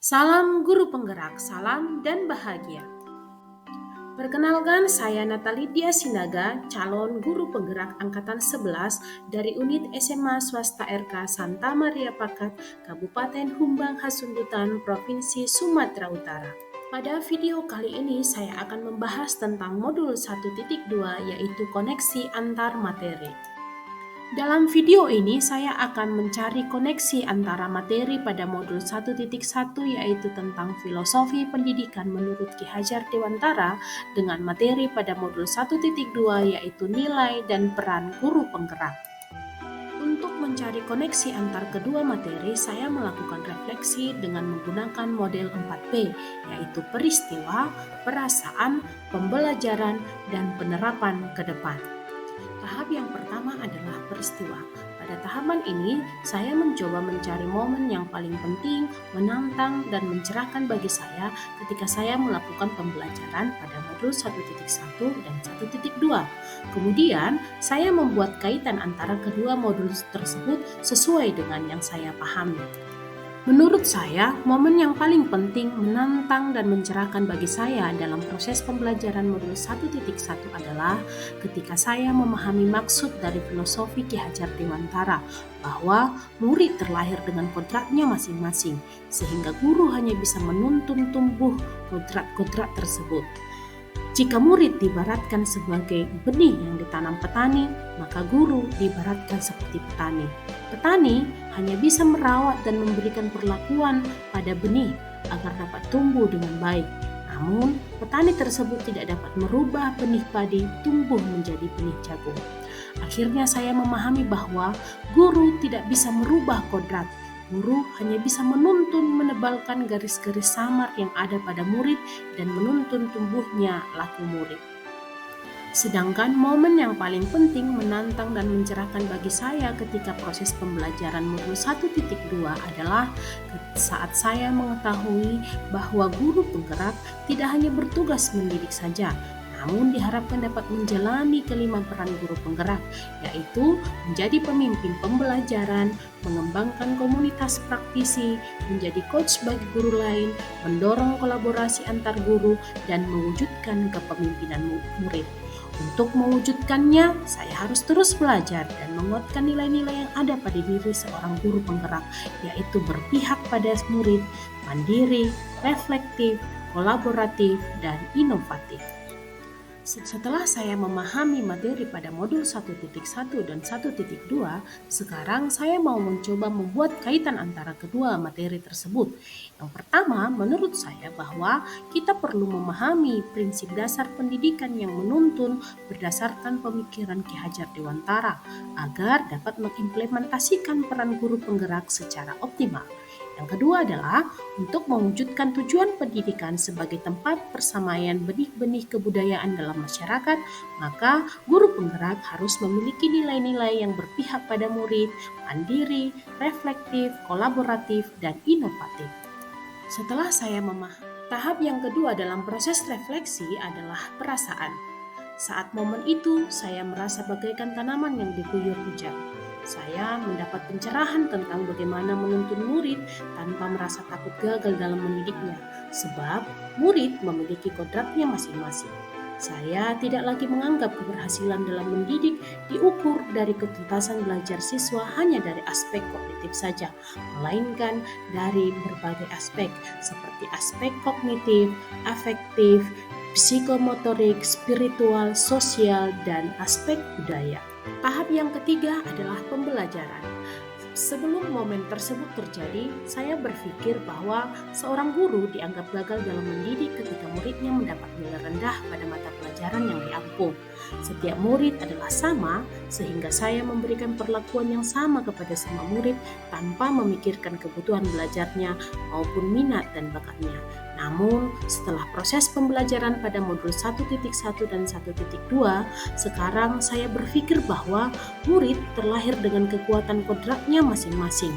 Salam guru penggerak, salam dan bahagia. Perkenalkan, saya Natalidia Sinaga, calon guru penggerak angkatan 11 dari unit SMA Swasta RK Santa Maria Pakat, Kabupaten Humbang Hasundutan, Provinsi Sumatera Utara. Pada video kali ini saya akan membahas tentang modul 1.2 yaitu koneksi antar materi. Dalam video ini saya akan mencari koneksi antara materi pada modul 1.1 yaitu tentang filosofi pendidikan menurut Ki Hajar Dewantara dengan materi pada modul 1.2 yaitu nilai dan peran guru penggerak. Untuk mencari koneksi antar kedua materi, saya melakukan refleksi dengan menggunakan model 4P, yaitu peristiwa, perasaan, pembelajaran, dan penerapan ke depan. Tahap yang pertama adalah peristiwa. Pada tahapan ini, saya mencoba mencari momen yang paling penting, menantang, dan mencerahkan bagi saya ketika saya melakukan pembelajaran pada modul 1.1 dan 1.2. Kemudian, saya membuat kaitan antara kedua modul tersebut sesuai dengan yang saya pahami. Menurut saya, momen yang paling penting, menantang dan mencerahkan bagi saya dalam proses pembelajaran modul 1.1 adalah ketika saya memahami maksud dari filosofi Ki Hajar Dewantara bahwa murid terlahir dengan kodratnya masing-masing, sehingga guru hanya bisa menuntun tumbuh kodrat-kodrat tersebut. Jika murid diibaratkan sebagai benih yang ditanam petani, maka guru diibaratkan seperti petani. Petani hanya bisa merawat dan memberikan perlakuan pada benih agar dapat tumbuh dengan baik. Namun, petani tersebut tidak dapat merubah benih padi tumbuh menjadi benih jagung. Akhirnya saya memahami bahwa guru tidak bisa merubah kodrat. Guru hanya bisa menuntun menebalkan garis-garis samar yang ada pada murid dan menuntun tumbuhnya laku murid. Sedangkan momen yang paling penting, menantang dan mencerahkan bagi saya ketika proses pembelajaran modul 1.2 adalah saat saya mengetahui bahwa guru penggerak tidak hanya bertugas mendidik saja, namun diharapkan dapat menjalani kelima peran guru penggerak, yaitu menjadi pemimpin pembelajaran, mengembangkan komunitas praktisi, menjadi coach bagi guru lain, mendorong kolaborasi antar guru, dan mewujudkan kepemimpinan murid. Untuk mewujudkannya, saya harus terus belajar dan menguatkan nilai-nilai yang ada pada diri seorang guru penggerak, yaitu berpihak pada murid, mandiri, reflektif, kolaboratif, dan inovatif. Setelah saya memahami materi pada modul 1.1 dan 1.2, sekarang saya mau mencoba membuat kaitan antara kedua materi tersebut. Yang pertama, menurut saya bahwa kita perlu memahami prinsip dasar pendidikan yang menuntun berdasarkan pemikiran Ki Hajar Dewantara agar dapat mengimplementasikan peran guru penggerak secara optimal. Yang kedua adalah untuk mewujudkan tujuan pendidikan sebagai tempat persamaan benih-benih kebudayaan dalam masyarakat, maka guru penggerak harus memiliki nilai-nilai yang berpihak pada murid, mandiri, reflektif, kolaboratif, dan inovatif. Setelah saya memahami, tahap yang kedua dalam proses refleksi adalah perasaan. Saat momen itu, saya merasa bagaikan tanaman yang diguyur hujan. Saya mendapat pencerahan tentang bagaimana menuntun murid tanpa merasa takut gagal dalam mendidiknya, sebab murid memiliki kodratnya masing-masing. Saya tidak lagi menganggap keberhasilan dalam mendidik diukur dari ketuntasan belajar siswa hanya dari aspek kognitif saja, melainkan dari berbagai aspek seperti aspek kognitif, afektif, psikomotorik, spiritual, sosial, dan aspek budaya. Tahap yang ketiga adalah pembelajaran. Sebelum momen tersebut terjadi, saya berpikir bahwa seorang guru dianggap gagal dalam mendidik ketika muridnya mendapat nilai rendah pada mata pelajaran yang diampu. Setiap murid adalah sama, sehingga saya memberikan perlakuan yang sama kepada semua murid tanpa memikirkan kebutuhan belajarnya maupun minat dan bakatnya. Namun, setelah proses pembelajaran pada modul 1.1 dan 1.2, sekarang saya berpikir bahwa murid terlahir dengan kekuatan kodratnya masing-masing.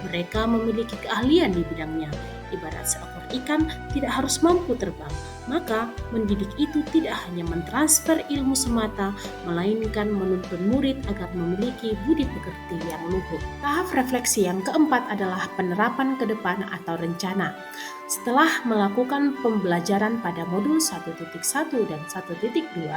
Mereka memiliki keahlian di bidangnya. Ibarat seekor ikan tidak harus mampu terbang, maka mendidik itu tidak hanya mentransfer ilmu semata, melainkan menuntun murid agar memiliki budi pekerti yang luhur. Tahap refleksi yang keempat adalah penerapan ke depan atau rencana. Setelah melakukan pembelajaran pada modul 1.1 dan 1.2,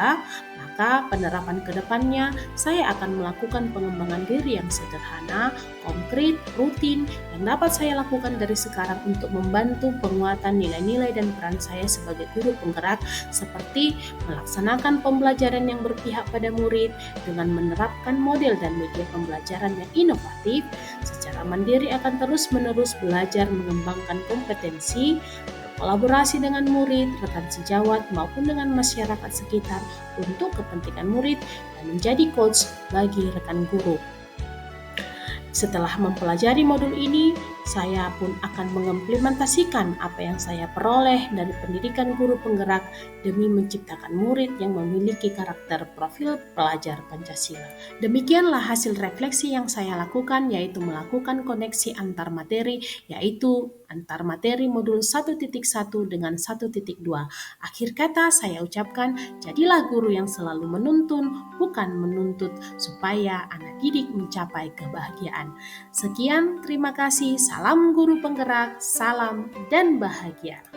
maka penerapan ke depannya saya akan melakukan pengembangan diri yang sederhana, konkret, rutin, yang dapat saya lakukan dari sekarang untuk membantu penguatan nilai-nilai dan peran saya sebagai guru penggerak, seperti melaksanakan pembelajaran yang berpihak pada murid dengan menerapkan model dan media pembelajaran yang inovatif. Secara mandiri akan terus-menerus belajar mengembangkan kompetensi, berkolaborasi dengan murid, rekan sejawat, maupun dengan masyarakat sekitar untuk kepentingan murid dan menjadi coach bagi rekan guru. Setelah mempelajari modul ini, saya pun akan mengimplementasikan apa yang saya peroleh dari pendidikan guru penggerak demi menciptakan murid yang memiliki karakter profil pelajar Pancasila. Demikianlah hasil refleksi yang saya lakukan, yaitu melakukan koneksi antar materi, yaitu antar materi modul 1.1 dengan 1.2. Akhir kata saya ucapkan, jadilah guru yang selalu menuntun, bukan menuntut, supaya anak didik mencapai kebahagiaan. Sekian, terima kasih. Salam guru penggerak, salam dan bahagia.